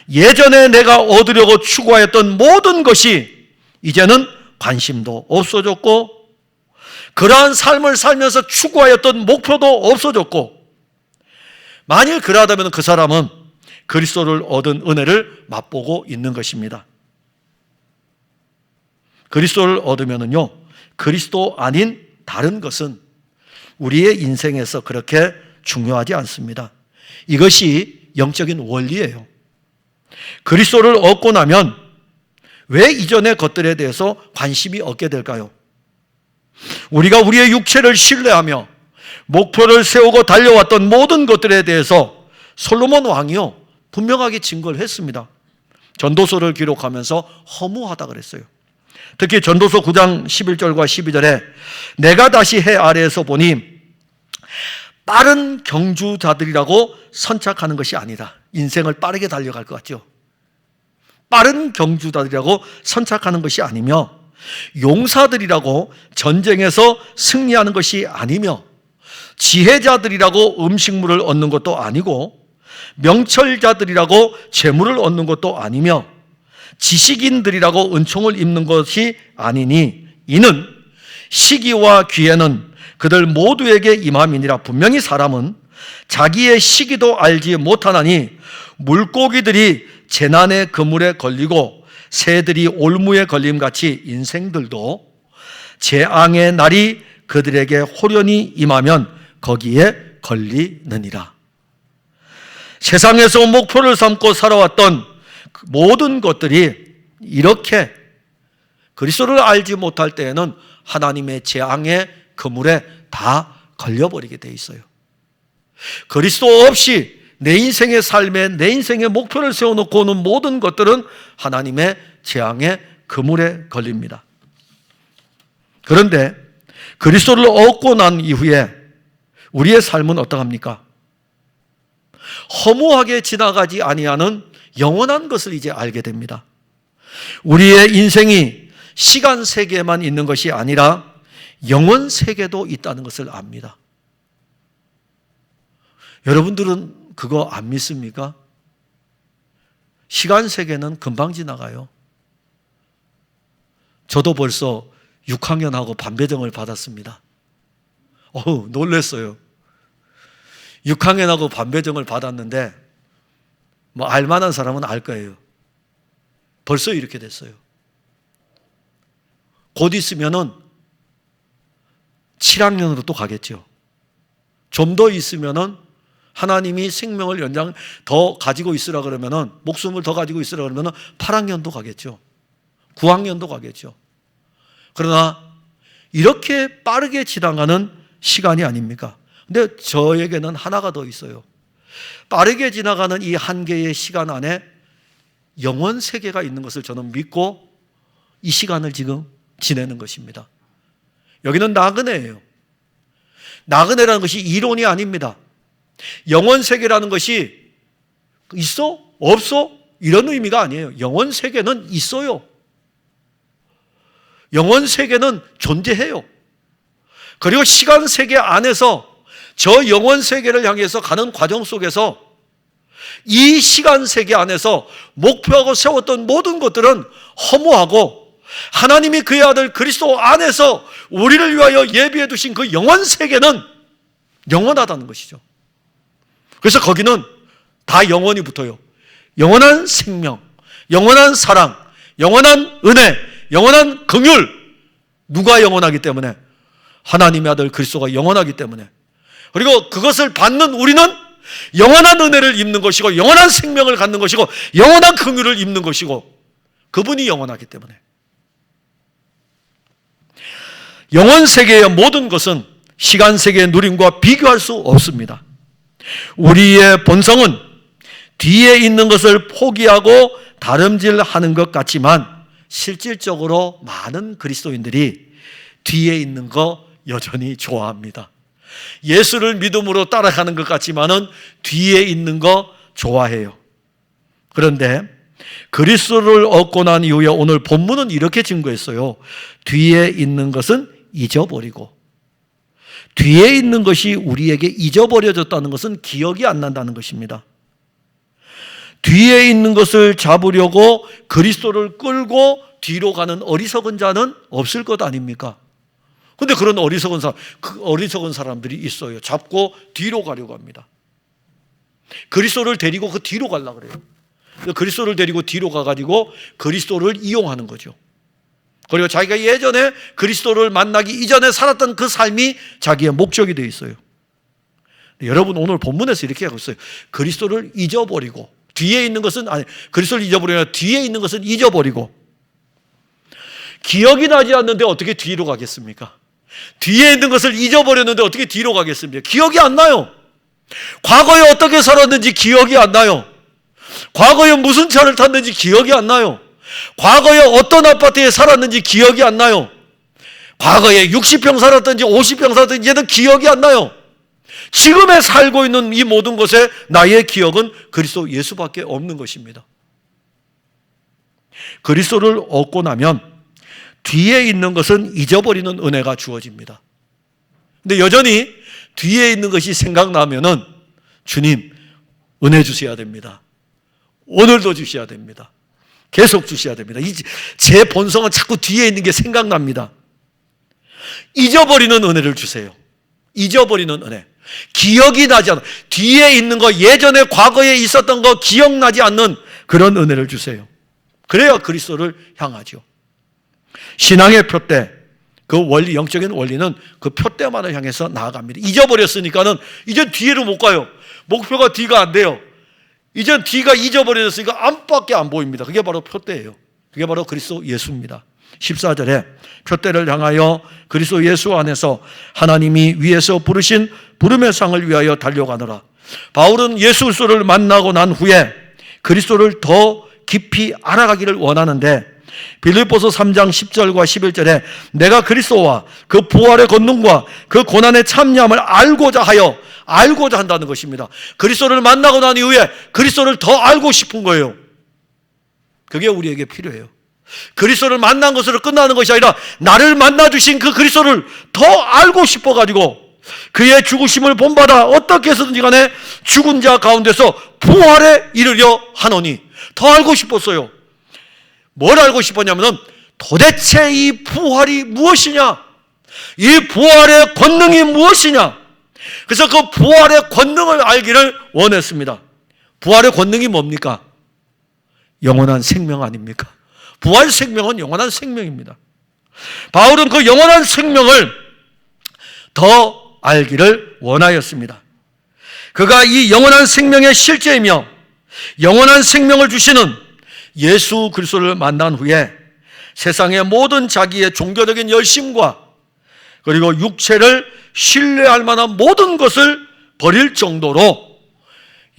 예전에 내가 얻으려고 추구하였던 모든 것이 이제는 관심도 없어졌고 그러한 삶을 살면서 추구하였던 목표도 없어졌고 만일 그러하다면 그 사람은 그리스도를 얻은 은혜를 맛보고 있는 것입니다. 그리스도를 얻으면은요, 그리스도 아닌 다른 것은 우리의 인생에서 그렇게 중요하지 않습니다. 이것이 영적인 원리예요. 그리스도를 얻고 나면 왜 이전의 것들에 대해서 관심이 없게 될까요? 우리가 우리의 육체를 신뢰하며 목표를 세우고 달려왔던 모든 것들에 대해서 솔로몬 왕이요 분명하게 증거를 했습니다. 전도서를 기록하면서 허무하다 그랬어요. 특히 전도서 9장 11절과 12절에 내가 다시 해 아래에서 보니 빠른 경주자들이라고 선착하는 것이 아니라 인생을 빠르게 달려갈 것 같죠. 빠른 경주자들이라고 선착하는 것이 아니며 용사들이라고 전쟁에서 승리하는 것이 아니며 지혜자들이라고 음식물을 얻는 것도 아니고 명철자들이라고 재물을 얻는 것도 아니며 지식인들이라고 은총을 입는 것이 아니니 이는 시기와 기회는 그들 모두에게 임함이니라. 분명히 사람은 자기의 시기도 알지 못하나니 물고기들이 재난의 그물에 걸리고 새들이 올무에 걸림같이 인생들도 재앙의 날이 그들에게 호련히 임하면 거기에 걸리느니라. 세상에서 목표를 삼고 살아왔던 모든 것들이 이렇게 그리스도를 알지 못할 때에는 하나님의 재앙의 그물에 다 걸려버리게 돼 있어요. 그리스도 없이 내 인생의 삶에 내 인생의 목표를 세워놓고 오는 모든 것들은 하나님의 재앙의 그물에 걸립니다. 그런데 그리스도를 얻고 난 이후에 우리의 삶은 어떠합니까? 허무하게 지나가지 아니하는 영원한 것을 이제 알게 됩니다. 우리의 인생이 시간 세계에만 있는 것이 아니라 영원 세계도 있다는 것을 압니다. 여러분들은 그거 안 믿습니까? 시간 세계는 금방 지나가요. 저도 벌써 6학년하고 반배정을 받았습니다. 놀랐어요. 6학년하고 반배정을 받았는데 뭐 알만한 사람은 알 거예요. 벌써 이렇게 됐어요. 곧 있으면은 7학년으로 또 가겠죠. 좀 더 있으면은 하나님이 생명을 연장 더 가지고 있으라 그러면은 목숨을 더 가지고 있으라 그러면은 8학년도 가겠죠. 9학년도 가겠죠. 그러나 이렇게 빠르게 지나가는 시간이 아닙니까? 근데 저에게는 하나가 더 있어요. 빠르게 지나가는 이 한계의 시간 안에 영원 세계가 있는 것을 저는 믿고 이 시간을 지금 지내는 것입니다. 여기는 나그네예요. 나그네라는 것이 이론이 아닙니다. 영원 세계라는 것이 있어? 없어? 이런 의미가 아니에요. 영원 세계는 있어요. 영원 세계는 존재해요. 그리고 시간 세계 안에서 저 영원 세계를 향해서 가는 과정 속에서 이 시간 세계 안에서 목표하고 세웠던 모든 것들은 허무하고 하나님이 그의 아들 그리스도 안에서 우리를 위하여 예비해 두신 그 영원 세계는 영원하다는 것이죠. 그래서 거기는 다 영원이 붙어요. 영원한 생명, 영원한 사랑, 영원한 은혜, 영원한 긍휼. 누가 영원하기 때문에? 하나님의 아들 그리스도가 영원하기 때문에. 그리고 그것을 받는 우리는 영원한 은혜를 입는 것이고 영원한 생명을 갖는 것이고 영원한 긍휼을 입는 것이고 그분이 영원하기 때문에. 영원 세계의 모든 것은 시간 세계의 누림과 비교할 수 없습니다. 우리의 본성은 뒤에 있는 것을 포기하고 다름질하는 것 같지만 실질적으로 많은 그리스도인들이 뒤에 있는 거 여전히 좋아합니다. 예수를 믿음으로 따라가는 것 같지만은 뒤에 있는 거 좋아해요. 그런데 그리스도를 얻고 난 이후에 오늘 본문은 이렇게 증거했어요. 뒤에 있는 것은 잊어버리고, 뒤에 있는 것이 우리에게 잊어버려졌다는 것은 기억이 안 난다는 것입니다. 뒤에 있는 것을 잡으려고 그리스도를 끌고 뒤로 가는 어리석은 자는 없을 것 아닙니까? 근데 그런 어리석은 사람들이 있어요. 잡고 뒤로 가려고 합니다. 그리스도를 데리고 그 뒤로 가려고 그래요. 그리스도를 데리고 뒤로 가가지고 그리스도를 이용하는 거죠. 그리고 자기가 예전에 그리스도를 만나기 이전에 살았던 그 삶이 자기의 목적이 되어 있어요. 여러분 오늘 본문에서 이렇게 하고 있어요. 그리스도를 잊어버리고 뒤에 있는 것은 그리스도를 잊어버리면 뒤에 있는 것은 잊어버리고. 기억이 나지 않는데 어떻게 뒤로 가겠습니까? 뒤에 있는 것을 잊어버렸는데 어떻게 뒤로 가겠습니까? 기억이 안 나요. 과거에 어떻게 살았는지 기억이 안 나요. 과거에 무슨 차를 탔는지 기억이 안 나요. 과거에 어떤 아파트에 살았는지 기억이 안 나요. 과거에 60평 살았든지 50평 살았든지 이제는 기억이 안 나요. 지금에 살고 있는 이 모든 것에 나의 기억은 그리스도 예수밖에 없는 것입니다. 그리스도를 얻고 나면 뒤에 있는 것은 잊어버리는 은혜가 주어집니다. 근데 여전히 뒤에 있는 것이 생각나면은 주님 은혜 주셔야 됩니다. 오늘도 주셔야 됩니다. 계속 주셔야 됩니다. 제 본성은 자꾸 뒤에 있는 게 생각납니다. 잊어버리는 은혜를 주세요. 잊어버리는 은혜. 기억이 나지 않는, 뒤에 있는 거, 예전에 과거에 있었던 거 기억나지 않는 그런 은혜를 주세요. 그래야 그리스도를 향하죠. 신앙의 표대, 그 원리, 영적인 원리는 그 표대만을 향해서 나아갑니다. 잊어버렸으니까는 이제 뒤로 못 가요. 목표가 뒤가 안 돼요. 이젠 뒤가 잊어버려졌으니까 앞밖에 안 보입니다. 그게 바로 표대예요. 그게 바로 그리스도 예수입니다. 14절에 표대를 향하여 그리스도 예수 안에서 하나님이 위에서 부르신 부름의 상을 위하여 달려가노라. 바울은 예수 그리스도를 만나고 난 후에 그리스도를 더 깊이 알아가기를 원하는데 빌립보서 3장 10절과 11절에 내가 그리스도와 그 부활의 권능과 그 고난의 참여함을 알고자 한다는 것입니다. 그리스도를 만나고 난 이후에 그리스도를 더 알고 싶은 거예요. 그게 우리에게 필요해요. 그리스도를 만난 것으로 끝나는 것이 아니라 나를 만나주신 그 그리스도를 더 알고 싶어가지고 그의 죽으심을 본받아 어떻게 해서든지 간에 죽은 자 가운데서 부활에 이르려 하노니. 더 알고 싶었어요. 뭘 알고 싶었냐면 도대체 이 부활이 무엇이냐, 이 부활의 권능이 무엇이냐. 그래서 그 부활의 권능을 알기를 원했습니다. 부활의 권능이 뭡니까? 영원한 생명 아닙니까? 부활 생명은 영원한 생명입니다. 바울은 그 영원한 생명을 더 알기를 원하였습니다. 그가 이 영원한 생명의 실제이며 영원한 생명을 주시는 예수 그리스도를 만난 후에 세상의 모든 자기의 종교적인 열심과 그리고 육체를 신뢰할 만한 모든 것을 버릴 정도로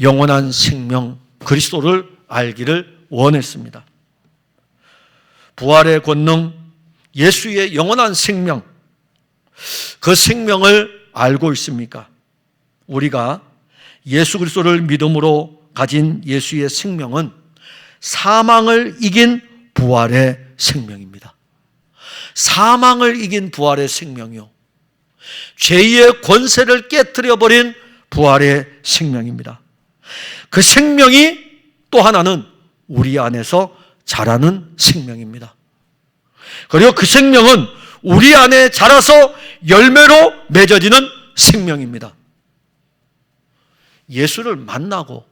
영원한 생명 그리스도를 알기를 원했습니다. 부활의 권능, 예수의 영원한 생명, 그 생명을 알고 있습니까? 우리가 예수 그리스도를 믿음으로 가진 예수의 생명은 사망을 이긴 부활의 생명입니다. 사망을 이긴 부활의 생명이요, 죄의 권세를 깨트려버린 부활의 생명입니다. 그 생명이 또 하나는 우리 안에서 자라는 생명입니다. 그리고 그 생명은 우리 안에 자라서 열매로 맺어지는 생명입니다. 예수를 만나고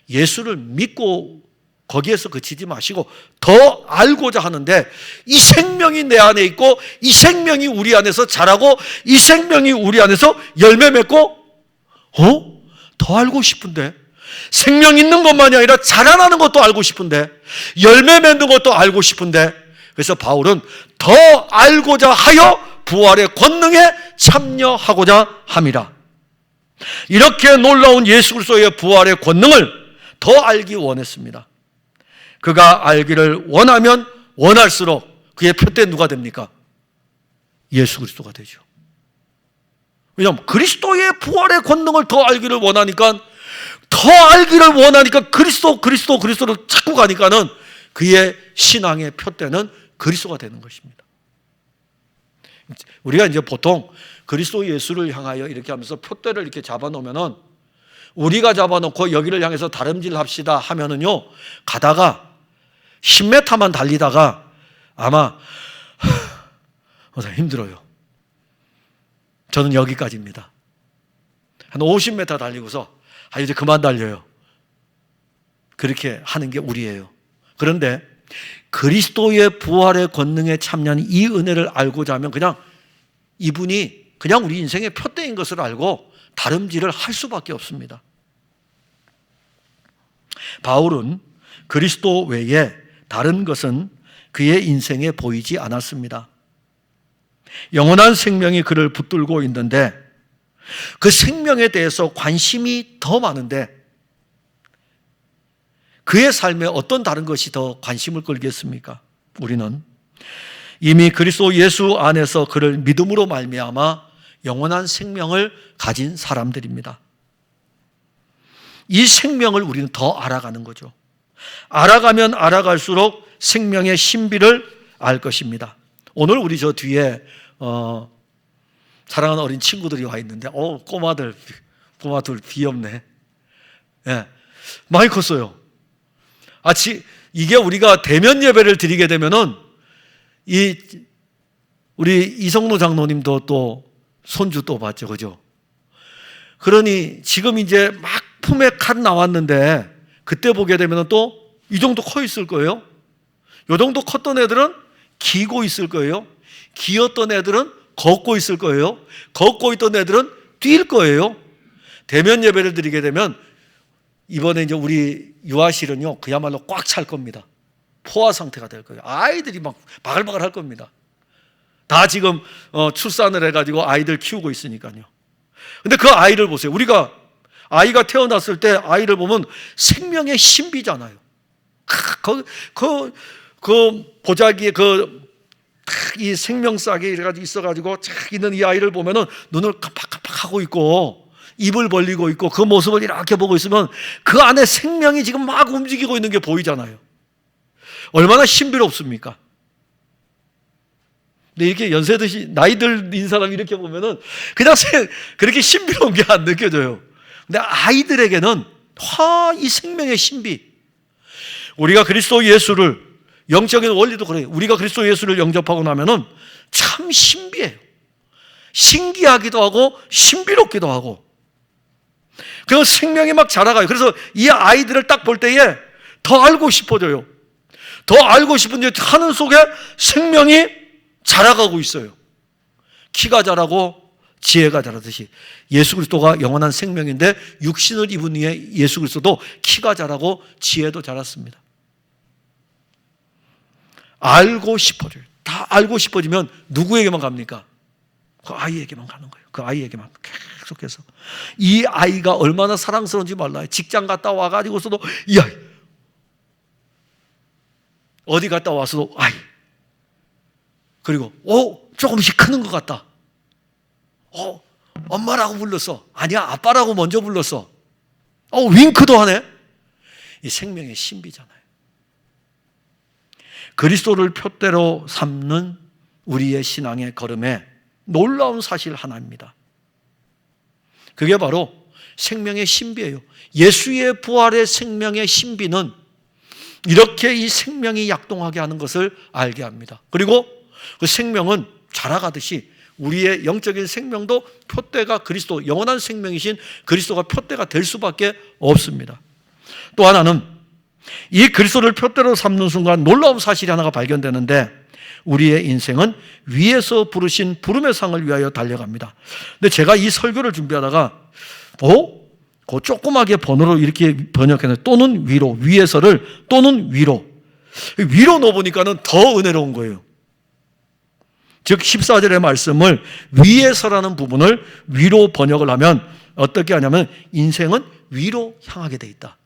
예수를 믿고 거기에서 그치지 마시고 더 알고자 하는데, 이 생명이 내 안에 있고 이 생명이 우리 안에서 자라고 이 생명이 우리 안에서 열매 맺고 더 알고 싶은데, 생명 있는 것만이 아니라 자라나는 것도 알고 싶은데, 열매 맺는 것도 알고 싶은데, 그래서 바울은 더 알고자 하여 부활의 권능에 참여하고자 함이라. 이렇게 놀라운 예수 그리스도의 부활의 권능을 더 알기 원했습니다. 그가 알기를 원하면 원할수록 그의 표대 누가 됩니까? 예수 그리스도가 되죠. 왜냐하면 그리스도의 부활의 권능을 더 알기를 원하니까, 그리스도를 찾고 가니까는 그의 신앙의 표대는 그리스도가 되는 것입니다. 우리가 이제 보통 그리스도 예수를 향하여 이렇게 하면서 표대를 이렇게 잡아놓으면은, 우리가 잡아놓고 여기를 향해서 다름질 합시다 하면은요, 가다가 10m만 달리다가 아마 힘들어요. 저는 여기까지입니다. 한 50m 달리고서 이제 그만 달려요. 그렇게 하는 게 우리예요. 그런데 그리스도의 부활의 권능에 참여한 이 은혜를 알고자 하면 그냥 이분이 그냥 우리 인생의 표대인 것을 알고 다름질을 할 수밖에 없습니다. 바울은 그리스도 외에 다른 것은 그의 인생에 보이지 않았습니다. 영원한 생명이 그를 붙들고 있는데, 그 생명에 대해서 관심이 더 많은데 그의 삶에 어떤 다른 것이 더 관심을 끌겠습니까? 우리는 이미 그리스도 예수 안에서 그를 믿음으로 말미암아 영원한 생명을 가진 사람들입니다. 이 생명을 우리는 더 알아가는 거죠. 알아가면 알아갈수록 생명의 신비를 알 것입니다. 오늘 우리 저 뒤에 사랑하는 어린 친구들이 와 있는데, 꼬마들 귀엽네. 예, 많이 컸어요. 이게 우리가 대면 예배를 드리게 되면은 우리 이성로 장로님도 또 손주 또 봤죠, 그죠? 그러니 지금 이제 막 품에 갓 나왔는데, 그때 보게 되면 또 이 정도 커 있을 거예요. 이 정도 컸던 애들은 기고 있을 거예요. 기었던 애들은 걷고 있을 거예요. 걷고 있던 애들은 뛸 거예요. 대면 예배를 드리게 되면 이번에 이제 우리 유아실은요, 그야말로 꽉 찰 겁니다. 포화 상태가 될 거예요. 아이들이 막 바글바글 할 겁니다. 다 지금 출산을 해가지고 아이들 키우고 있으니까요. 근데 그 아이를 보세요. 우리가 아이가 태어났을 때 아이를 보면 생명의 신비잖아요. 그 보자기에 이 생명싸게 이래가지고 있어가지고 착 있는 이 아이를 보면은 눈을 깜빡깜빡하고 있고 입을 벌리고 있고 그 모습을 이렇게 보고 있으면 그 안에 생명이 지금 막 움직이고 있는 게 보이잖아요. 얼마나 신비롭습니까? 근데 이렇게 연세 드신 나이 들인 사람 이렇게 보면은 그냥 그렇게 신비로운 게 안 느껴져요. 근데 아이들에게는 이 생명의 신비, 우리가 그리스도 예수를, 영적인 원리도 그래요. 우리가 그리스도 예수를 영접하고 나면은 참 신비해요. 신기하기도 하고 신비롭기도 하고, 그리고 생명이 막 자라가요. 그래서 이 아이들을 딱 볼 때에 더 알고 싶어져요. 더 알고 싶은데 하는 속에 생명이 자라가고 있어요. 키가 자라고 지혜가 자라듯이 예수 그리스도가 영원한 생명인데 육신을 입은 이에 예수 그리스도도 키가 자라고 지혜도 자랐습니다. 알고 싶어져요. 다 알고 싶어지면 누구에게만 갑니까? 그 아이에게만 가는 거예요. 그 아이에게만 계속해서. 이 아이가 얼마나 사랑스러운지 몰라요. 직장 갔다 와가지고서도 이 아이, 어디 갔다 와서도 아이, 그리고 조금씩 크는 것 같다. 엄마라고 불렀어. 아니야, 아빠라고 먼저 불렀어. 윙크도 하네. 이 생명의 신비잖아요. 그리스도를 표대로 삼는 우리의 신앙의 걸음에 놀라운 사실 하나입니다. 그게 바로 생명의 신비예요. 예수의 부활의 생명의 신비는 이렇게 이 생명이 약동하게 하는 것을 알게 합니다. 그리고 그 생명은 자라가듯이 우리의 영적인 생명도 표대가 그리스도, 영원한 생명이신 그리스도가 표대가 될 수밖에 없습니다. 또 하나는 이 그리스도를 표대로 삼는 순간 놀라운 사실이 하나가 발견되는데, 우리의 인생은 위에서 부르신 부름의 상을 위하여 달려갑니다. 근데 제가 이 설교를 준비하다가 그 조그맣게 번호로 이렇게 번역했는데, 또는 위로, 위에서를 또는 위로 넣어보니까는 더 은혜로운 거예요. 즉 14절의 말씀을 위에서라는 부분을 위로 번역을 하면 어떻게 하냐면, 인생은 위로 향하게 돼 있다.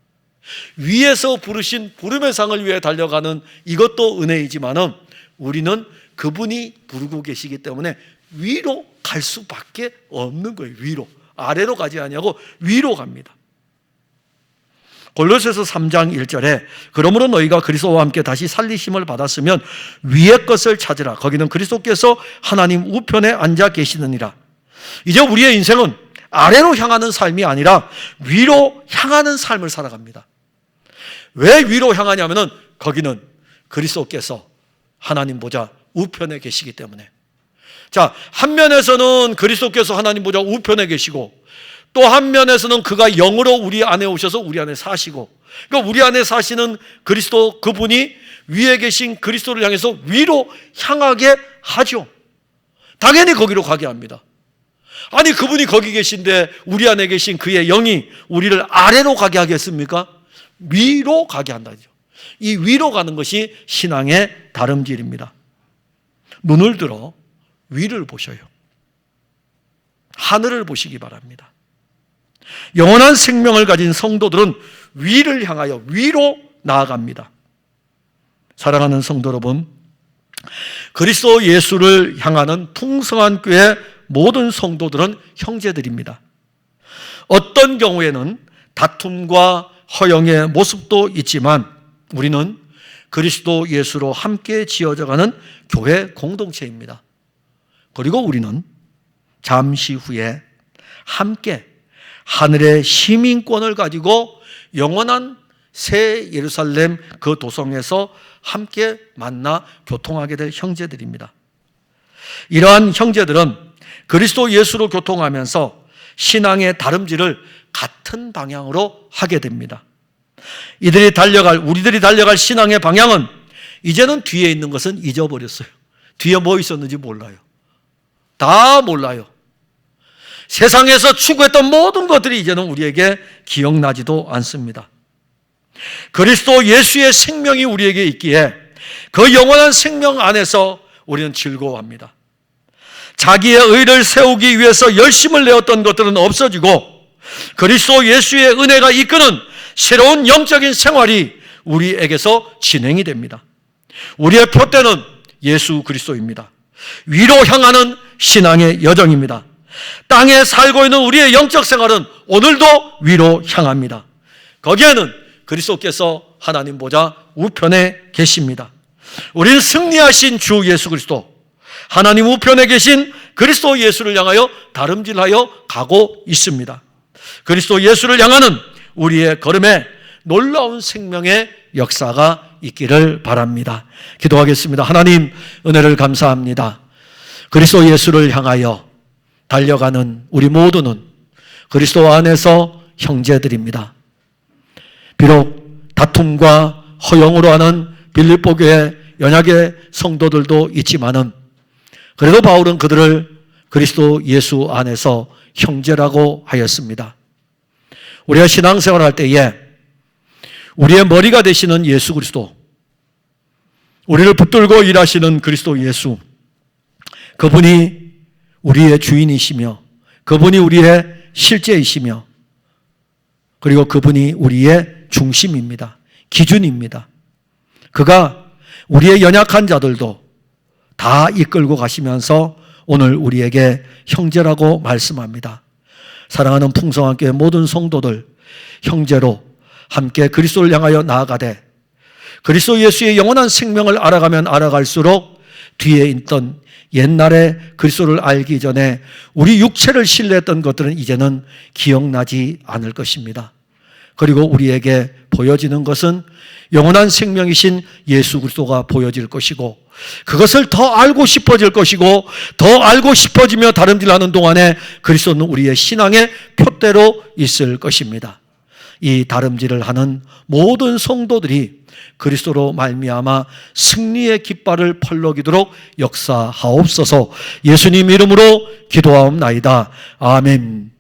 위에서 부르신 부름의 상을 위해 달려가는 이것도 은혜이지만은, 우리는 그분이 부르고 계시기 때문에 위로 갈 수밖에 없는 거예요. 위로. 아래로 가지 아니하고 위로 갑니다. 골로새서 3장 1절에 그러므로 너희가 그리스도와 함께 다시 살리심을 받았으면 위의 것을 찾으라. 거기는 그리스도께서 하나님 우편에 앉아 계시느니라. 이제 우리의 인생은 아래로 향하는 삶이 아니라 위로 향하는 삶을 살아갑니다. 왜 위로 향하냐면은 거기는 그리스도께서 하나님 보좌 우편에 계시기 때문에. 자, 한 면에서는 그리스도께서 하나님 보좌 우편에 계시고, 또 한 면에서는 그가 영으로 우리 안에 오셔서 우리 안에 사시고, 그러니까 우리 안에 사시는 그리스도, 그분이 위에 계신 그리스도를 향해서 위로 향하게 하죠. 당연히 거기로 가게 합니다. 아니, 그분이 거기 계신데 우리 안에 계신 그의 영이 우리를 아래로 가게 하겠습니까? 위로 가게 한다죠. 이 위로 가는 것이 신앙의 다름질입니다. 눈을 들어 위를 보셔요. 하늘을 보시기 바랍니다. 영원한 생명을 가진 성도들은 위를 향하여 위로 나아갑니다. 사랑하는 성도 여러분, 그리스도 예수를 향하는 풍성한 교회 모든 성도들은 형제들입니다. 어떤 경우에는 다툼과 허영의 모습도 있지만 우리는 그리스도 예수로 함께 지어져가는 교회 공동체입니다. 그리고 우리는 잠시 후에 함께 하늘의 시민권을 가지고 영원한 새 예루살렘 그 도성에서 함께 만나 교통하게 될 형제들입니다. 이러한 형제들은 그리스도 예수로 교통하면서 신앙의 다름질을 같은 방향으로 하게 됩니다. 우리들이 달려갈 신앙의 방향은 이제는 뒤에 있는 것은 잊어버렸어요. 뒤에 뭐 있었는지 몰라요. 다 몰라요. 세상에서 추구했던 모든 것들이 이제는 우리에게 기억나지도 않습니다. 그리스도 예수의 생명이 우리에게 있기에 그 영원한 생명 안에서 우리는 즐거워합니다. 자기의 의를 세우기 위해서 열심을 내었던 것들은 없어지고 그리스도 예수의 은혜가 이끄는 새로운 영적인 생활이 우리에게서 진행이 됩니다. 우리의 표대는 예수 그리스도입니다. 위로 향하는 신앙의 여정입니다. 땅에 살고 있는 우리의 영적 생활은 오늘도 위로 향합니다. 거기에는 그리스도께서 하나님 보좌 우편에 계십니다. 우리는 승리하신 주 예수 그리스도, 하나님 우편에 계신 그리스도 예수를 향하여 다름질하여 가고 있습니다. 그리스도 예수를 향하는 우리의 걸음에 놀라운 생명의 역사가 있기를 바랍니다. 기도하겠습니다. 하나님, 은혜를 감사합니다. 그리스도 예수를 향하여 달려가는 우리 모두는 그리스도 안에서 형제들입니다. 비록 다툼과 허영으로 하는 빌립보 교회 연약의 성도들도 있지만은 그래도 바울은 그들을 그리스도 예수 안에서 형제라고 하였습니다. 우리가 신앙생활을 할 때에 우리의 머리가 되시는 예수 그리스도, 우리를 붙들고 일하시는 그리스도 예수, 그분이 우리의 주인이시며 그분이 우리의 실제이시며 그리고 그분이 우리의 중심입니다. 기준입니다. 그가 우리의 연약한 자들도 다 이끌고 가시면서 오늘 우리에게 형제라고 말씀합니다. 사랑하는 풍성한교회 모든 성도들, 형제로 함께 그리스도를 향하여 나아가되 그리스도 예수의 영원한 생명을 알아가면 알아갈수록 뒤에 있던 옛날에 그리스도를 알기 전에 우리 육체를 신뢰했던 것들은 이제는 기억나지 않을 것입니다. 그리고 우리에게 보여지는 것은 영원한 생명이신 예수 그리스도가 보여질 것이고, 그것을 더 알고 싶어질 것이고, 더 알고 싶어지며 다름질하는 동안에 그리스도는 우리의 신앙의 표대로 있을 것입니다. 이 다름질을 하는 모든 성도들이 그리스도로 말미암아 승리의 깃발을 펄럭이도록 역사하옵소서. 예수님 이름으로 기도하옵나이다. 아멘.